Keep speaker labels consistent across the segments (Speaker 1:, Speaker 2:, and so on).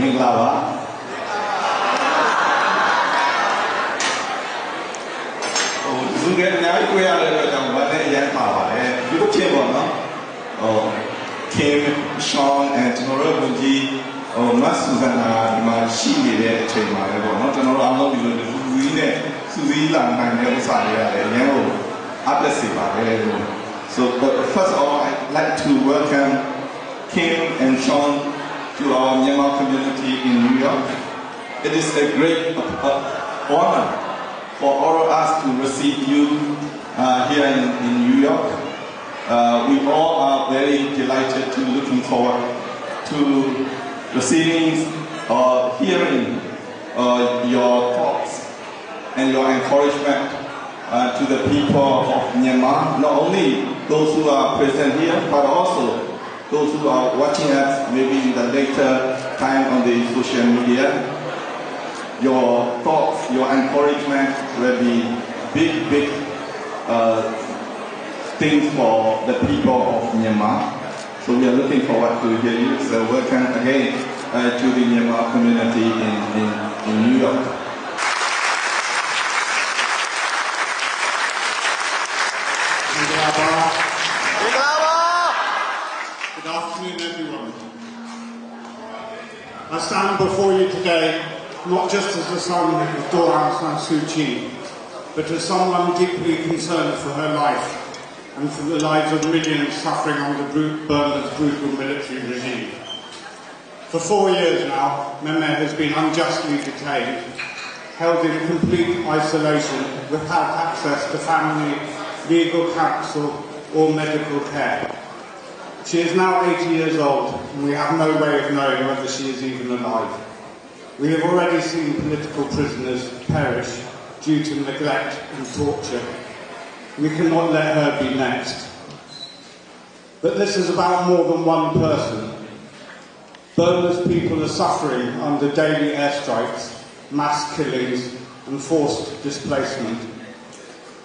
Speaker 1: Minglava. Zuget now we are Kim, Sean, and tomorrow Bunji, Mas Susanna, my she did a train my not another I'm not Suzy Lang, and never saw So, but first of all, I'd like to welcome Kim and Sean to our Myanmar community in New York. It is a great honor for all of us to receive you here in New York. We all are very delighted to looking forward to receiving or hearing your thoughts and your encouragement to the people of Myanmar, not only those who are present here, but also those who are watching us maybe in the later time on the social media. Your thoughts, your encouragement will be big things for the people of Myanmar. So we are looking forward to hear you. So welcome again to the Myanmar community in New York.
Speaker 2: Good afternoon, everyone. I stand before you today not just as the son of Daw Aung San Suu Kyi, but as someone deeply concerned for her life and for the lives of millions suffering under Burma's brutal military regime. For 4 years now, Meme has been unjustly detained, held in complete isolation without access to family, legal counsel or medical care. She is now 80 years old and we have no way of knowing whether she is even alive. We have already seen political prisoners perish due to neglect and torture. We cannot let her be next. But this is about more than one person. Burma's people are suffering under daily airstrikes, mass killings and forced displacement.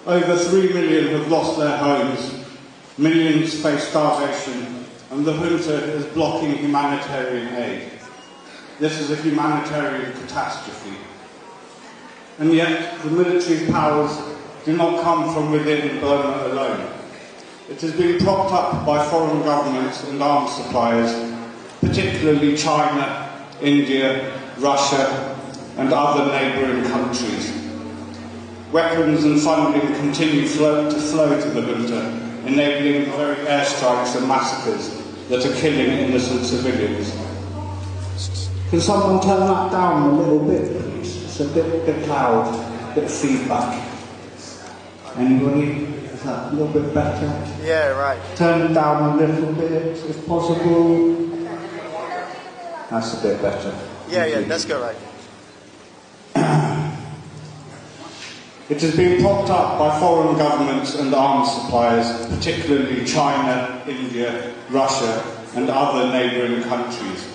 Speaker 2: Over 3 million have lost their homes, millions face starvation, and the junta is blocking humanitarian aid. This is a humanitarian catastrophe. And yet, the military powers do not come from within Burma alone. It has been propped up by foreign governments and arms suppliers, particularly China, India, Russia and other neighbouring countries. Weapons and funding continue to flow to the junta, enabling the very airstrikes and massacres that are killing innocent civilians. Can someone turn that down a little bit, please? It's a bit loud, a bit of feedback. Anybody? Is that a little bit better?
Speaker 3: Yeah, right.
Speaker 2: Turn it down a little bit, if possible. That's a bit better.
Speaker 3: Yeah, that's good, right.
Speaker 2: It has been propped up by foreign governments and arms suppliers, particularly China, India, Russia and other neighbouring countries.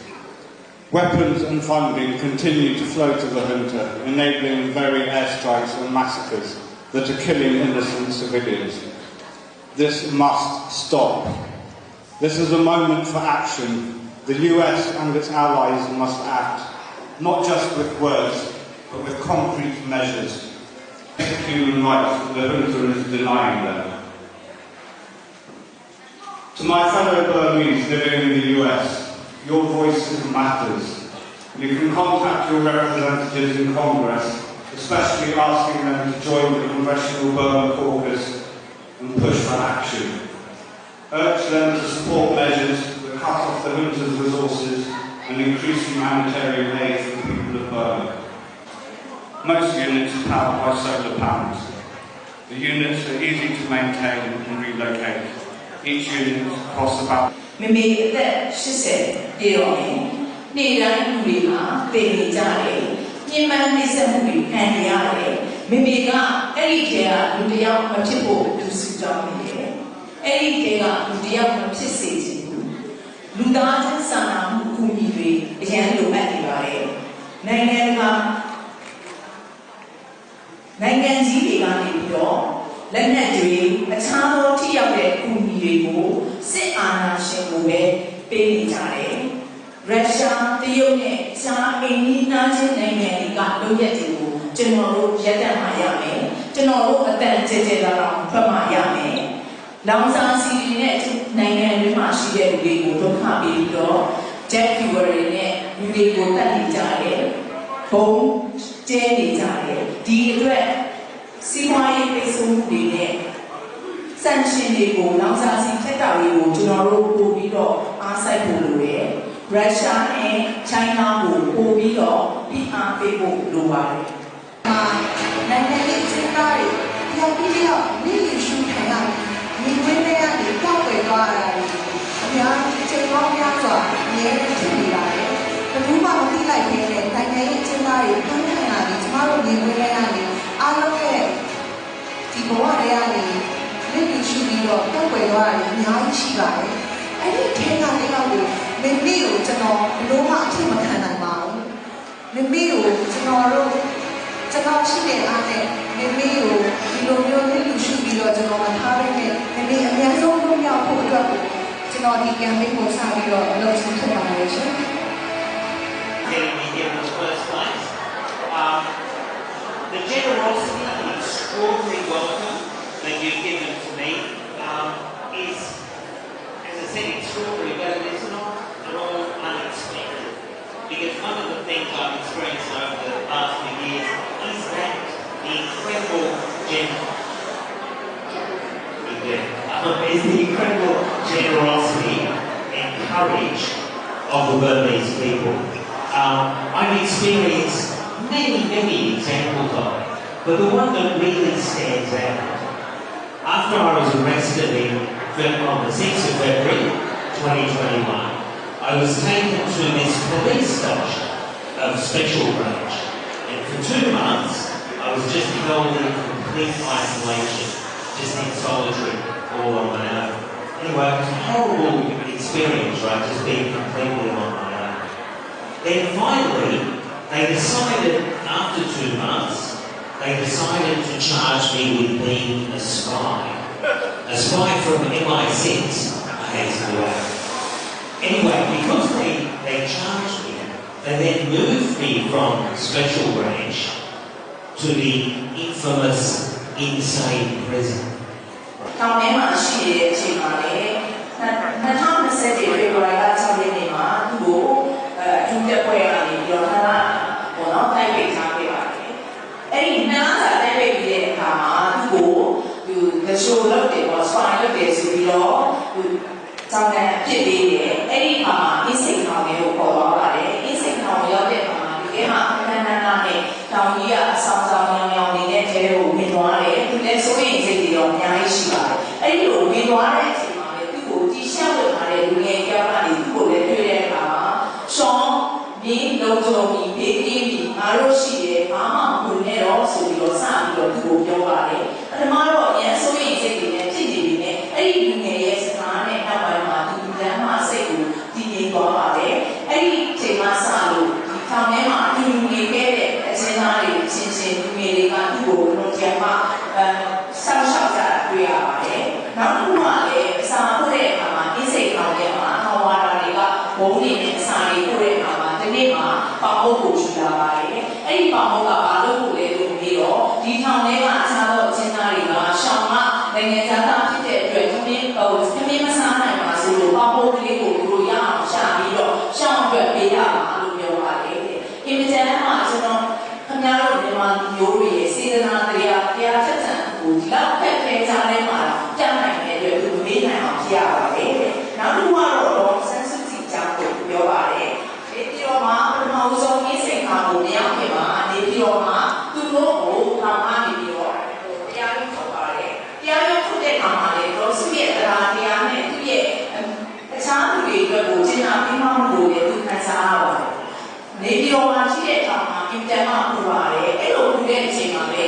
Speaker 2: Weapons and funding continue to flow to the junta, enabling very airstrikes and massacres that are killing innocent civilians. This must stop. This is a moment for action. The US and its allies must act, not just with words, but with concrete measures. Human rights that the junta is denying them. To my fellow Burmese living in the US, your voice matters. You can contact your representatives in Congress, especially asking them to join the Congressional Burma Caucus and push for action. Urge them to support measures that cut off the junta's resources and increase humanitarian aid for the people of Burma. Most units are powered by solar panels. The units are easy to maintain and relocate. Each unit costs about
Speaker 4: မေမေအသက်80ပြည့်တော့မယ်။နေ့တိုင်းလူတွေမှာတည်နေကြတယ်။ညှဉ်းပန်းနှိပ်စက်မှုတွေခံနေရတယ်။မေမေကအဲ့ဒီထဲကလူတစ်ယောက်မဖြစ်ဖို့သူစုတောင်းနေတယ်။အဲ့ဒီထဲကလူတစ်ယောက်မဖြစ်စေချင်ဘူး။လူသားချင်းစာနာမှုအကူအညီတွေအရန်လိုအပ်နေပါတယ်။နိုင်ငံကြီးတွေကနေပြီးတော့လက်နက်တွေအခြားသောထိရောက်တဲ့အကူအညီတွေကိုစစ်အာဏာရှင်ကိုပဲပေးနေကြတယ်။ရုရှားတရုတ်နဲ့အခြားအိမ်နီးနားချင်းနိုင်ငံတွေကလုပ်ရက်တွေကိုကျွန်တော်တို့ရပ်တန့်မှရမယ်။ကျွန်တော်တို့အတန်ကျကျလာတော့ထွက်မှရမယ်။လောင်စာဆီတွေနဲ့နိုင်ငံတွေမှာရှိတဲ့လူတွေကိုဒုက္ခပေးပြီးတော့ jet fuel တွေနဲ့လူတွေကိုတတ်နေကြတယ်။ဘုံကျဲနေကြတယ်။ဒီအတွက်စီးပွားရေးပိတ်ဆို့မှုတွေနဲ့ဆန့်ကျင်တွေကိုလောင်စာဆီထက်တာတွေကိုကျွန်တော်တို့ပို့ပြီးတော့အားစိုက်ဖို့လိုတယ်။ရုရှားနဲ့ချိုင်းနာကိုပို့ပြီးတော့ပြီးအားပေးဖို့လိုပါတယ်။
Speaker 5: နိုင်ငံရေးစည်းကားတွေပြောင်းပြီးတော့နေလူရှုခံရနေဝင်းတွေကနေတောက်ွယ်သွားတာတွေအများကြီးချိန်ပေါင်းများစွာအများကြီးဖြစ်နေပါတယ်။ဘယ်သူမှမသိလိုက်သေးတဲ့နိုင်ငံရေးစည်းကားတွေဖန်ခံရပြီးကျမတို့နေဝင်းတွေကနေအားလုံးရဲ့ဒီဘဝတွေကနေနေလူရှုပြီးတော့တောက်ွယ်သွားတာအများကြီးရှိပါတယ်။အဲ့ဒီထဲကလေးတော့မင်းမေကိုကျွန်တော်ဘလို့မှအဖြစ်မခံနိုင်ပါဘူး။မင်းမေကိုကျွန်တော်ရှိတဲ့အားနဲ့မိမိကိုဒီလိုမျိုးနေလူရှိပြီးတော့ကျွန်တော်မထားရတဲ့မိမိအများဆုံးလုပ်ရဖို့အတွက်ကိုကျွန်တော်ဒီ campaign ကိုစပြီးတော့လုပ်ဆောင်ဖြစ်ပါတယ်ရှင်။
Speaker 6: Getting me here in the first place. The generosity and extraordinary welcome that you've given to me is, as I said, extraordinary, but it is not at all unexpected. Because one of the things I've experienced over the past few years is that the incredible generosity and courage of the Burmese people. I've experienced many examples of it, but the one that really stands out, after I was arrested on the 6th of February 2021, I was taken to this police station of Special Branch, and for 2 months I was just held in complete isolation, just in solitary, all on my own. Anyway, it was a horrible experience, right, just being completely on my own. Then finally, they decided, after 2 months, they decided to charge me with being a spy from MI6, I hasten to add. Anyway, because they charged me, they then moved me from Special Branch to the infamous inside prison.
Speaker 4: ထောင်ထဲမှာရှိနေတဲ့အချိန်မှာလေ2020ဖေဖော်ဝါရီလ6ရက်နေ့မှာသူ့ကိုအထူးတက်ပွဲကနေပြီးတော့ထားတာပေါ့နော်တိုက်ပိတ်ထားပေးပါတယ်။အဲ့ဒီနှစ်လစာတိုက်ပိတ်ပြီးတဲ့အခါမှာသူ့ကိုthe show လုပ်တယ်ပေါ့ spy လုပ်တယ်ဆိုပြီးတော့ကျောင်းထဲအဖြစ်ပေးတယ်။အဲ့ဒီအခါမှာအင်းစိန်ထောင်ကိုပေါ်သွားပါတယ်။အင်းစိန်ထောင်ရောက်တဲ့အခါမှာဒီထဲမှာအခမ်းအနားနဲ့တောင်ကြီးကအဆောင်ရောင်နေတဲ့ထဲကိုဝင်သွားတယ်။သူလည်းစိုးရိမ်စိတ်တွေတော့အများကြီးရှိပါတယ်။အဲ့ဒီလိုဝင်သွားတဲ့အချိန်မှာလေသူ့ကိုတီရှပ်ဝင်လာတဲ့လူငယ်ကြောက်ကနေသူ့ကိုလည်းတွေ့တဲ့အခါမှာရှောင်းမင်းလုံးစုံပြီးဘေးကင်းပြီးငါတို့ရှိတယ်ဘာမှမဝင်နဲ့တော့ဆိုပြီးတော့စပြီးတော့သူ့ကိုပြောပါတယ်။ပထမတော့အရင်စိုးရိမ်စိတ်တွေနဲ့ဖြစ်နေပြီနဲ့အဲ့ဒီလူငယ်ရဲ့စကားနဲ့နောက်ပိုင်းမှာဒီလမ်းမှာစိတ်ကိုတည်ငြိမ်သွားပါတယ်။အဲ့ဒီချိန်မှစလို့ဒီထောင်ထဲမှာအတူနေခဲ့တဲ့အချင်းသားတွေချင်းချင်းလူငယ်တွေကသူ့ကိုလုံးကျမှဆောက်ရှောက်ကြတာတွေ့ရပါတယ်။နောက်တစ်ခုကလည်းအစာပို့တဲ့အခါမှာအင်းစိတ်ထောင်ထဲမှာထောင်ဝါတာတွေကဘုံနေနဲ့အစာတွေပို့တဲ့အခါမှာဒီနေ့မှာပေါမုတ်ကိုယူလာပါတယ်။အဲ့ဒီပေါမုတ်ကဘာလို့ပို့လဲလို့မေးတော့ဒီထောင်ထဲကအခြားသောအချင်းသားတွေကရှောင်းမနိုင်ငံသားဖြစ်တဲ့အတွက်ခမင်းမစားနိုင်ပါဆိုလို့ပေါမုတ်ကလေးကိုသူတို့ရအောင်ရှာပြီးတော့ရှောင်းအတွက်ပေးရပါလို့ပြောပါတယ်။ဒီမကျန်မှာကျွန်တော်ခင်ဗျားတို့မြန်မာမျိုးတွေရဲ့စေတနာတရားထက်သန်ကိုဒီလောက်ဖက်ခဲကြတဲ့မှာကြားနိုင်တဲ့အတွက်သူမေးနိုင်အောင်ဖြစ်ရပါတယ်။နောက်တစ်ခုကတော့ဆန်းစုကြည်ကြောင့်ပြောပါတယ်။ဒီပြောမှာပထမဆုံးအင်းစိန်ခါကိုမရောက်ခင်မှာနေပြီးတော့မှသူတို့ကိုထောင်ကနေပြီးတော့တရားရုံးထုတ်ပါတယ်။တရားရုံးထုတ်တဲ့အခါမှာလေတော့သူ့ရဲ့တရားနဲ့သူ့ရဲ့အခြားလူတွေအတွက်ကိုကျင့်တာပြီးမှမလို့လေသူခံစားရပါတယ်။နေပြီးတော့မှရှိတဲ့အခါမှာအင်တန်မှပူပါတယ်။အဲ့လိုပူတဲ့အချိန်မှာလေ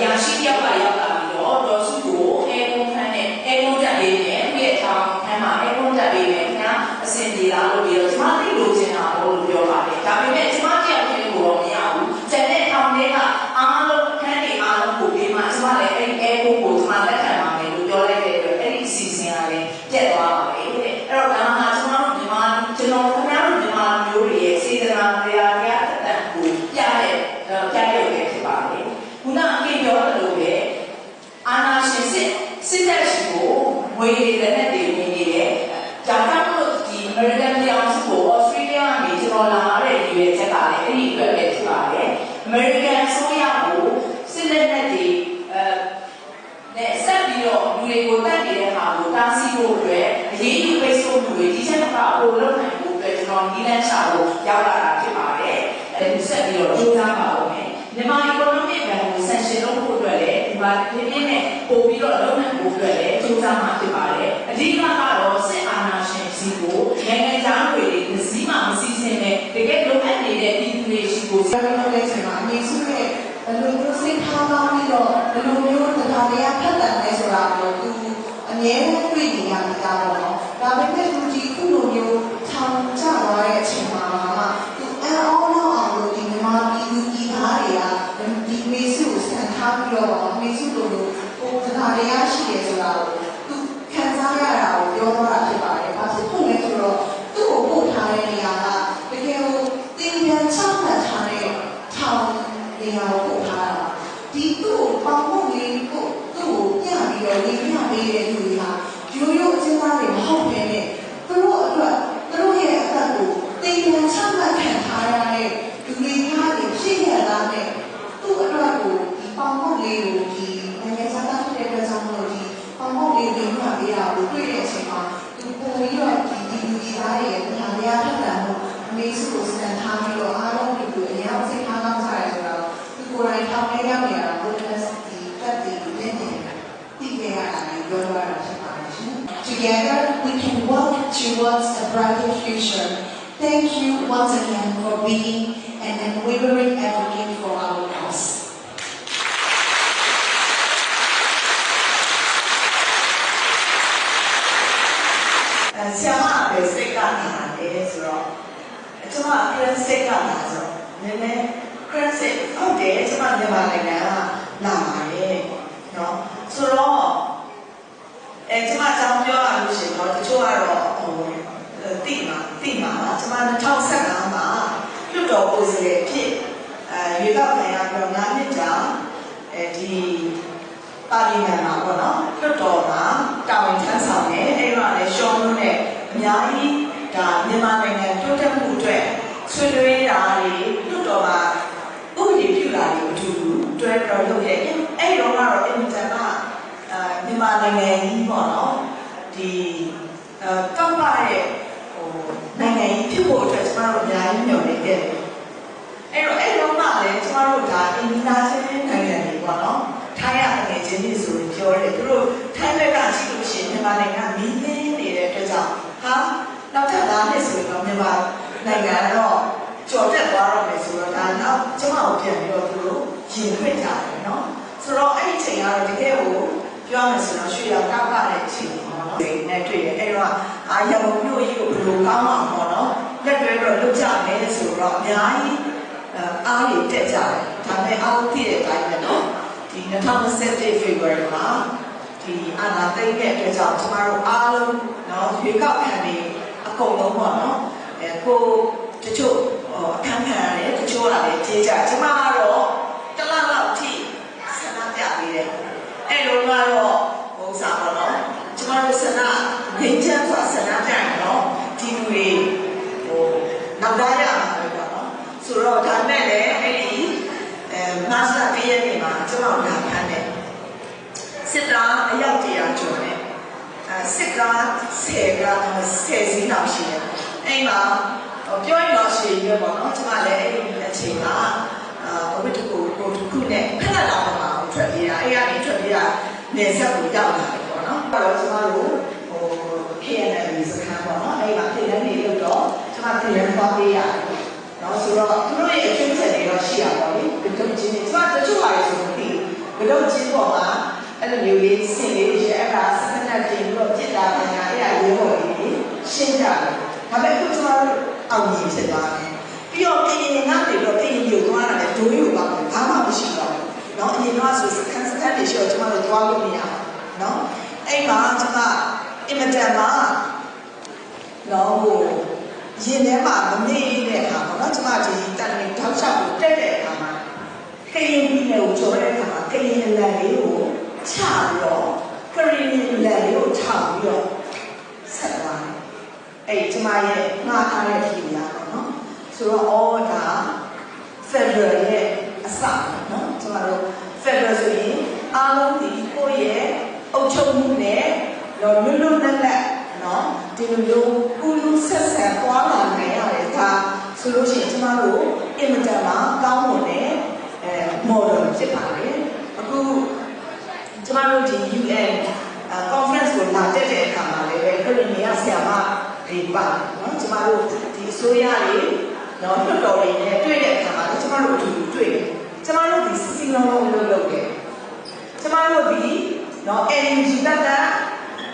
Speaker 4: ရာရှိတယောက်ကရောက်လာပြီးတော့တော်စုကိုအဲကုန်းခန်းနဲ့အဲကုန်းတက်လေးနဲ့ပြည့်ထောင်ခန်းမှာအဲကုန်းတက်လေးနဲ့ခင်ဗျာအစင်ပြေလာလို့ပြီးတော့ကျမသိလို့ချင်တာလို့ပြောပါတယ်ဒါပေမဲ့ကျမတယောက်တည်းကိုတော့မရဘူးကျန်တဲ့ထောင်တွေကအားလုံးခန်းတွေအားလုံးကိုပြီးမှကျမလည်းအဲဒီအဲကုန်းကိုကျမလက်ခံပါမယ်လို့ပြောလိုက်တဲ့အတွက်အဲဒီအစီအစဉ်ကလည်းပြတ်သွားပါပဲတဲ့အဲ့တော့ဒါမှကျမတို့မြန်မာကျွန်တော်ခင်ဗျားတို့မြန်မာမျိုးတွေရဲ့စေတနာတရားအတန်ကိုပြတဲ့ပဲဖြစ်ပါတယ်ခုနအပြင်ပြောတယ်လို့ပဲအာနာရှင်စစ်တပ်ရှိကိုငွေတွေလက်နဲ့တွေဝင်နေတယ်။ဒါကြောင့်မို့ဒီ American ပြောင်းစုကို Australia ကနေကျွန်တော်လာရတဲ့ဒီရဲ့ချက်ကလည်းအဲ့ဒီအတွက်ပဲဖြစ်ပါတယ်။ American ဆိုရကိုစစ်လက်နဲ့တွေနဲ့ဆက်ပြီးတော့လူတွေကိုတတ်နေတဲ့ဟာကိုတားဆီးဖို့အတွက်အရေးယူပိတ်ဆို့မှုတွေဒီချက်ကပိုလုပ်နိုင်ဖို့အတွက်ကျွန်တော်နီးလန်းချဖို့ရောက်လာတာဖြစ်ပါတယ်။အဲ့ဒီဆက်ပြီးတော့ကြိုးစားပါဦးမယ်။မြန်မာ economic ဘဏ်ကို sanction လုပ်ဖို့အတွက်လည်းဒီမှာပြင်းပြင်းနဲ့ပို့ပြီးတော့လုပ်နိုင်ဖို့အတွက်လည်းကြိုးစားမှာဖြစ်ပါတယ်။အဓိကကတော့စစ်အာဏာရှင်စီကိုနိုင်ငံသားတွေမစည်းမစီစဉ်နဲ့တကယ်လိုအပ်နေတဲ့ပြည်သူတွေရှိကို
Speaker 5: ဆက်လုပ်တဲ့အချိန်မှာအမေစုရဲ့ဘယ်လိုမျိုးစိတ်ထားကောင်းပြီးတော့ဘယ်လိုမျိုးတရားတရားဖတ်တန်လဲဆိုတာကိုသူအမြဲတမ်းတွေ့နေရတာပေါ့နော်။ဒါပေမဲ့သူဒီခုလိုမျိုးထောင်ကျသွားတဲ့အချိန်မှာသူအအောင်အောင်လို့ဒီမြန်မာပြည်သူပြည်သားတွေကဒီမေစုကိုစံထားပြီးတော့မေစုလိုကိုတရားတရားရှိတယ်ဆိုတာကိုသူခံစားရတာကိုပြောတော့တာဖြစ်ပါတယ်။ဘာဖြစ်လို့လဲဆိုတော့သူ့ကိုပို့ထားတဲ့နေရာကတကယ်ကိုတင်ပြန်ချမှတ်ထားတဲ့ထောင်နေရာကိုပို့ထားတာဒီသူ့ကိုပေါင်းဖို့လေးကိုသူ့ကိုပြပြီးတော့လေးပြပေးတဲ့လူတွေဟာရိုးရိုးအချင်းသားတွေမဟုတ်ဘဲနဲ့သူတို့အတွက်သူတို့ရဲ့အသက်ကိုတင်ပြန်ချမှတ်ခံထားရတဲ့လူတွေများတွေဖြစ်ရတာနဲ့သူ့အတွက်ကိုဒီပေါင်းဖို့လေးကိုဒီနိုင်ငံသားဖြစ်တဲ့အတွက်ကြောင့်မို့ဒီပေါင်းဖို့လေးကိုပြပေးတာကိုတွေ့တဲ့အချိန်မှာသူပုံပြီးတော့ဒီလူကြီးသားတွေရဲ့တရားတရားထက်သန်မှုအမေစုကိုစံထားပြီးတော့အားလုံးကိုအများစိတ်ထားကောင်းကြတယ်ဆိုတော့ဒီကိုယ်တိုင်ထောင်ထဲရောက်နေတာကိုဒီတက်တည်နေနေဒီကရတာကိုပြောရတာဖြစ်ပါတယ်ရှင် Together we can work towards a brighter future. Thank you once again for being an unwavering advocate for our cause.
Speaker 7: ဆရာမပဲစိတ်ကနာတယ်ဆိုတော့ကျွန်မခရစ်စိတ်ကနာဆိုတော့နည်းနည်းခရစ်စိတ်ဟုတ်တယ်ကျွန်မမြန်မာနိုင်ငံကလာပါတယ်နော်ဆိုတော့ကျွန်မကြောင်းပြောရလို့ရှိရင်တော့တချို့ကတော့တိမှာကျွန်မ2015မှာလွတ်တော်ကိုယ်စားလှယ်ဖြစ်ရွေးကောက်ခံရပြီးတော့9နှစ်ကြာဒီ ပါလီမန်မှာပေါ့နော်လွှတ်တော်မှာတာဝန်ထမ်းဆောင်တယ်အဲ့တော့လည်းရှောင်းလို့နဲ့အများကြီးဒါမြန်မာနိုင်ငံတိုးတက်မှုအတွက်ဆွေးနွေးတာတွေလွှတ်တော်မှာဥပဒေပြုတာတွေအထူးတွဲပြီးတော့လုပ်ရဲ့အဲ့တော့ကတော့အင်တာနက်မြန်မာနိုင်ငံကြီးပေါ့နော်ဒီတောက်ပါတဲ့နိုင်ငံကြီးဖြစ်ဖို့အတွက်ကျွန်တော်တို့အများကြီးမျှော်လင့်ခဲ့တယ်အဲ့တော့အဲ့တော့မှလည်းကျွန်တော်တို့ဒါအင်တာနက်နိုင်ငံတွေပေါ့နော်ထိုင်းရငယ်ချင်းတွေဆိုရင်ပြောတယ်သူတို့ထိုင်းဘက်ကရှိလို့ရှိရင်မြန်မာနိုင်ငံမီးသိမ်းနေတဲ့အတွက်ကြောင့်ဟာနောက်ထပ်5နှစ်ဆိုရင်တော့မြန်မာနိုင်ငံတော့ကြော်တက်သွားတော့မယ်ဆိုတော့ဒါနောက်ကျွန်တော်ပြန်ပြီးတော့သူတို့ရင်ခွင့်ကြတယ်နော်ဆိုတော့အဲ့ဒီချိန်ကတော့တကယ်ကိုပြောမယ်ဆိုတော့ရွှေရောင်ကောက်ပါတဲ့အချိန်ပေါ့နော်ဒီနဲ့တွေ့တယ်အဲ့တော့ရမုံမြို့ကြီးကိုဘယ်လိုကောင်းအောင်ပေါ့နော်လက်တွဲတော့လုပ်ကြမယ်ဆိုတော့အများကြီးအားရတက်ကြတယ်ဒါပေမဲ့အားလုံးသိတဲ့အတိုင်းပဲနော်ဒီ2017 February မှာဒီအာဏာသိမ်းတဲ့အတွက်ကြောင့်ကျမတို့အားလုံးနော်ရွေးကောက်ခံနေအကုန်လုံးပေါ့နော်ကိုတချို့အခမ်းခံရတယ်တချို့လာလည်းကြေးကြကျမကတော့တလလောက်ထိဆန္ဒပြပေးတယ်အဲ့လိုကတော့ဟိုစားပေါ့နော်ကျမတို့ဆန္ဒငြိမ်းချမ်းစွာဆန္ဒပြရင်တော့ဒီလူတွေဟိုနောက်သားရမှာပဲပေါ့နော်ဆိုတော့ဒါနဲ့လည်းအဲ့ဒီမတ်လ1ရက်နေ့မှာကျွန်တော်လာဖမ်းတယ်စစ်သားအယောက်100ကျော်နဲ့စစ်ကား10စီးလောက်ရှိတယ်အဲ့မှာပြောရင်တော့ရှိရပေါ့နော်ကျွန်မလည်းအဲ့ဒီအချိန်မှာဘဝတကူကိုတစ်ခုနဲ့ခဏလောက်မှထွက်ပြေးတာအဲ့ကနေထွက်ပြေးတာနေဆက်ကိုရောက်လာတယ်ပေါ့နော်အဲ့တော့ကျွန်မတို့ဟို KNL စခန်းပေါ့နော်အဲ့မှာပြည်နယ်နေလို့တော့ကျွန်မပြည်နယ်သွားပေးရတယ်နော်ဆိုတော့သူတို့ရဲ့အကျိုးဆက်တွေတော့ရှိရပါလိမ့်ဘယ်တော့ချင်းနေကျွန်မတချို့ပါလေဆိုတော့ဒီဘယ်တော့ချင်းပေါ်မှာအဲ့လိုမျိုးလေးစင်လေးတွေအဲ့ဒါစနစ်တင်ပြီးတော့ပြစ်တာပညာအဲ့ဒါရေးပေါ်လေးရှင်းကြတယ်ဒါပေမဲ့ခုကျွန်တော်တို့အောင်မြင်ဖြစ်သွားတယ်ပြီးတော့အရင်ကနေတော့အရင်ယူသွားတာလည်းဒိုးယူပါမယ်ဘာမှမရှိတော့ဘူးเนาะအရင်ကဆိုစကန်တွေရှိတော့ကျွန်တော်တို့သွားလို့မရဘူးเนาะအဲ့မှာကျွန်မအင်မတန်မှာเนาะဟိုရင်ထဲမှာမမေ့တဲ့အခါပေါ့နော်ကျွန်မဒီတန်နေထောက်ချောက်ကိုတက်တဲ့အခါမှာကရင်ပြည်နယ်ကိုကျော်တဲ့အခါမှာကရင်လန်လေးကိုချပြီးတော့ကရင်လန်လေးကိုထောက်ပြီးတော့ဆက်သွားတယ်အဲ့ကျွန်မရဲ့ငှားထားတဲ့ပြည်လာပေါ့နော်ဆိုတော့အော်ဒါ Federal ရဲ့အစပေါ့နော်ကျွန်တော်တို့ Federal ဆိုရင်အားလုံးဒီကိုယ့်ရဲ့အုပ်ချုပ်မှုနဲ့လွတ်လပ်တဲ့နော်ဒီလိုမျိုးကုလူဆက်ဆံသွားလာနိုင်ရတယ်ဒါဆိုလို့ရှိရင်ကျမတို့အင်မတန်မှကောင်းမွန်တဲ့model ဖြစ်ပါတယ်အခုကျမတို့ဒီ UN conference ကိုလာတက်တဲ့အခါမှာလည်းခရီးနေရဆရာမတွေပါနော်ကျမတို့ဒီအစိုးရတွေနော်လွှတ်တော်တွေနဲ့တွေ့တဲ့အခါမှာကျမတို့အတူတူတွေ့တယ်ကျမတို့ဒီစီလုံးလုံးလုပ်တယ်ကျမတို့ဒီနော် NUG တက်တာ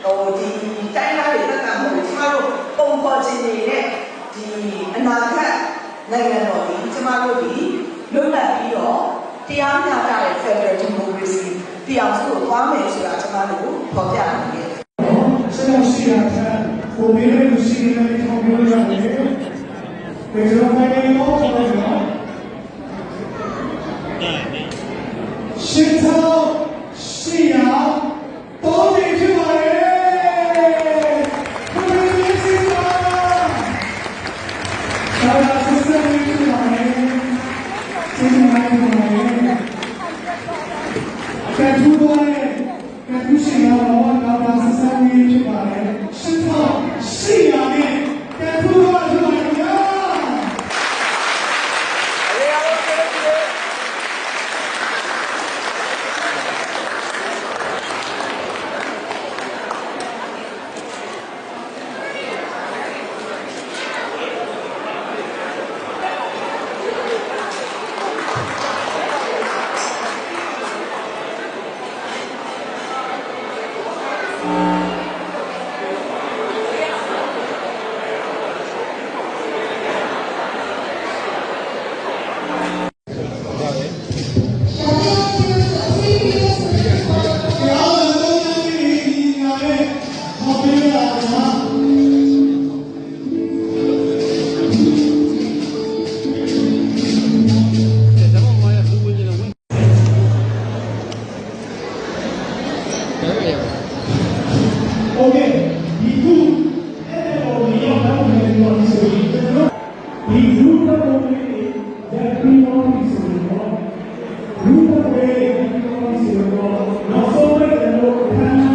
Speaker 7: ဟိုဒီတိုင်းသားတွေတက်တာမဟုတ်ဘူးကျမတို့ပုံပေါ်ခြင်းတွေနဲ့ဒီအနာဂတ်နိုင်ငံတော်ဒီကျမတို့ဒီလွတ်လပ်ပြီးတော့တရားမျှတတဲ့ Federal Democracy တရားစုကိုသွားမယ်ဆိုတာကျမတို့ပေါ်ပြနေတယ်။
Speaker 8: ဆက်လို့ရှိရတဲ့ကိုမေးလို့ရှိနေတဲ့ထောင်ပြောရမယ်။ဒီလိုပဲတော့ဆိုတော့ရှင်းတော့ရှိရတော့ဒီဖြစ်ပါလေ။ဘယ်လိုရှိပါလဲ။ဒါကဆက်စပ်ပြီးပါလေ။ဒီမှာပါလေ။ကဲသူတို့ရဲ့ကဲသူရှိရတော့ဒါကဆက်စပ်ပြီးဖြစ်ပါလေ။ရှင်းတော့ရှိရတဲ့ကဲသူတို့ကဆိုရင်
Speaker 7: က
Speaker 8: Okay, itu yang kamu mengenal sesuatu. Itu kamu jadi orang sesuatu. Itu jadi orang sesuatu. Nasolah dan karena